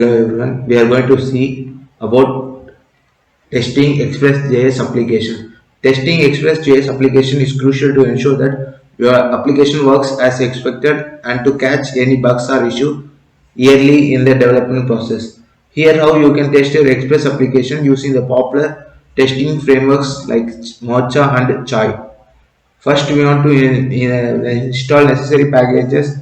Hello everyone, we are going to see about testing Express.js application. Testing Express.js application is crucial to ensure that your application works as expected and to catch any bugs or issue early in the development process. Here how you can test your Express application using the popular testing frameworks like Mocha and Chai. First, we want to install necessary packages.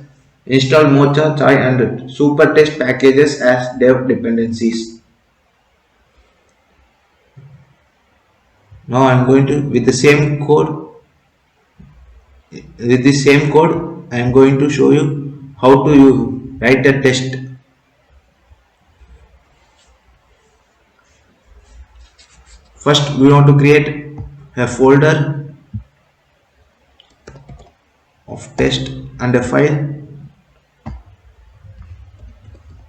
Install Mocha, Chai, and Supertest packages as dev dependencies. Now, I'm going to with the same code, I am going to show you how to you write a test. First, we want to create a folder of test and a file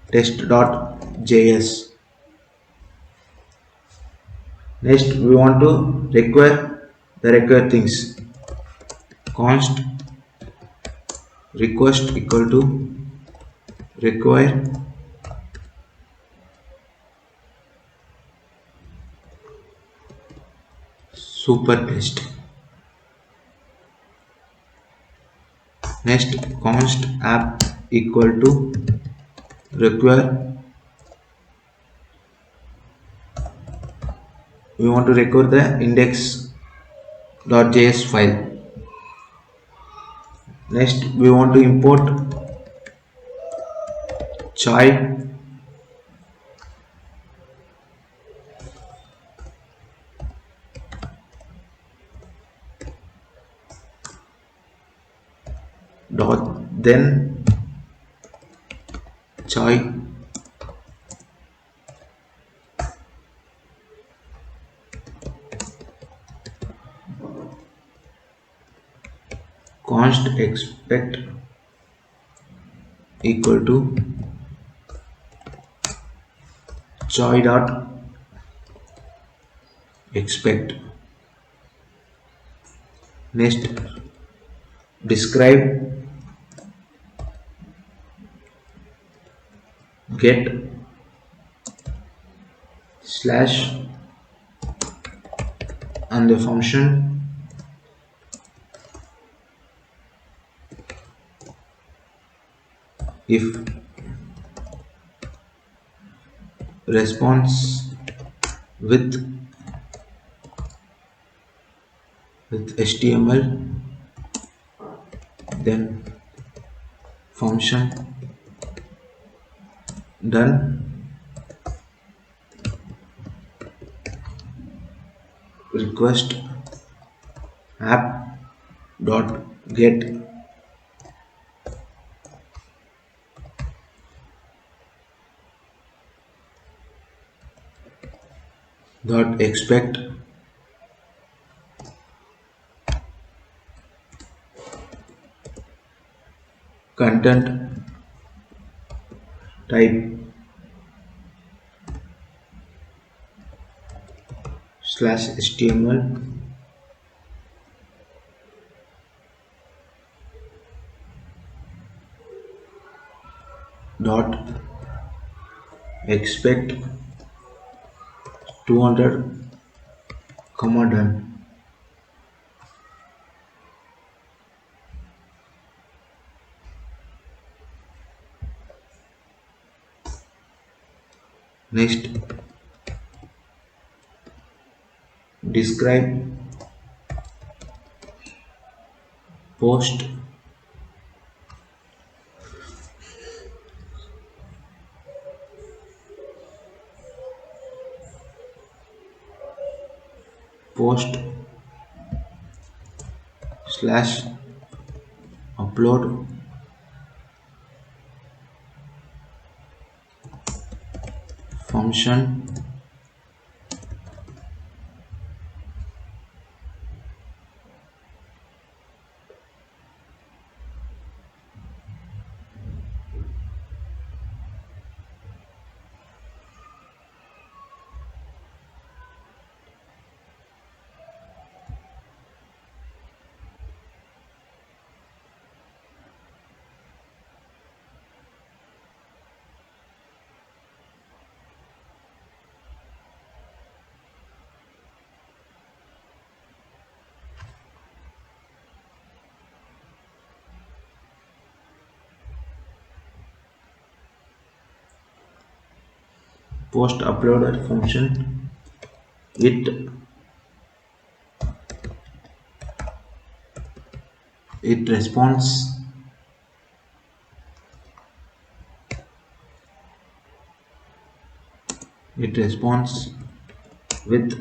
test.js. Next, we want to require the required things. Const request equal to require Supertest. Next, const app equal to require. We want to record the index.js file. Next, we want to import chai dot then chai const expect equal to chai dot expect. Next, describe get slash and the function if response with HTML, then function done request app dot get dot expect content type slash HTML dot expect 200 comma done. Next, describe post post slash upload function post uploaded function, it it responds it responds with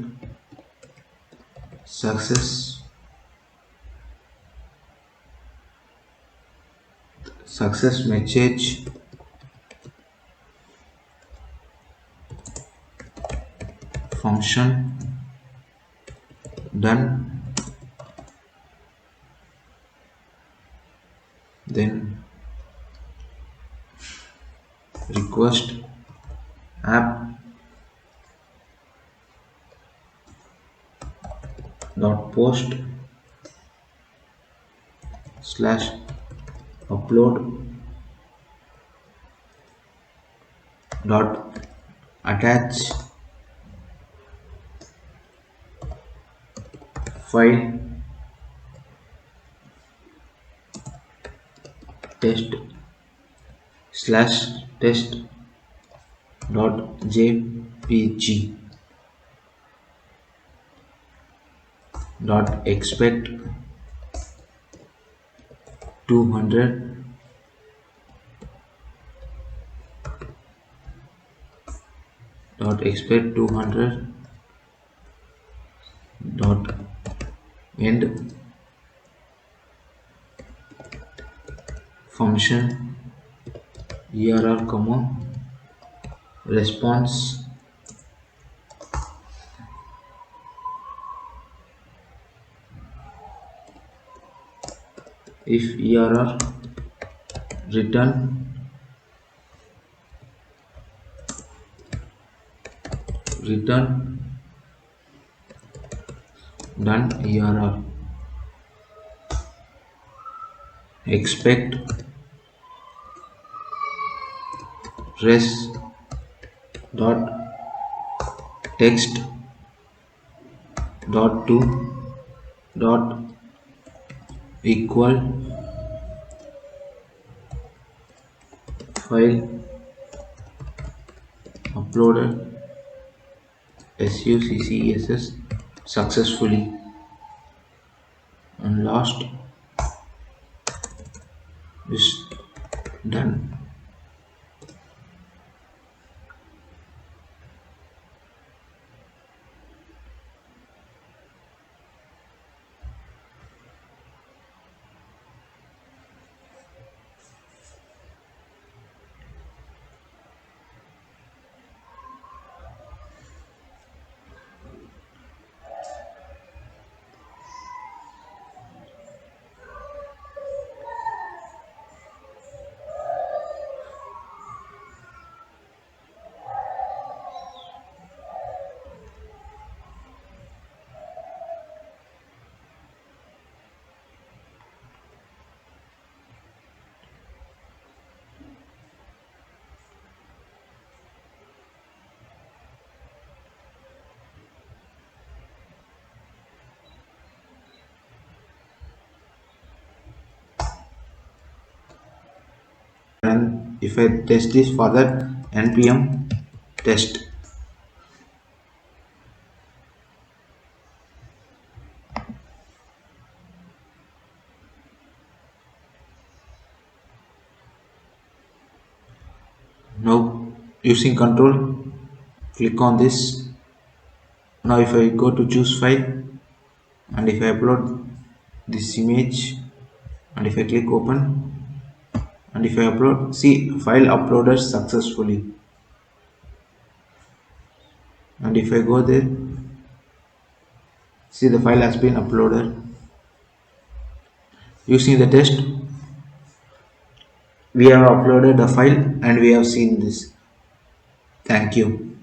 success message function done, then request app dot post slash upload dot attach file test slash test dot jpg dot expect 200 dot expect 200 dot end function err comma response if err return done err expect res dot text dot to dot equal file uploaded success successfully, and last is done. And if I test this further, npm test. Now using control, click on this. Now if I go to choose file and if I upload this image and if I click open and if I upload, see file uploaded successfully, and if I go there, see the file has been uploaded. Using the test, we have uploaded the file and we have seen this. Thank you.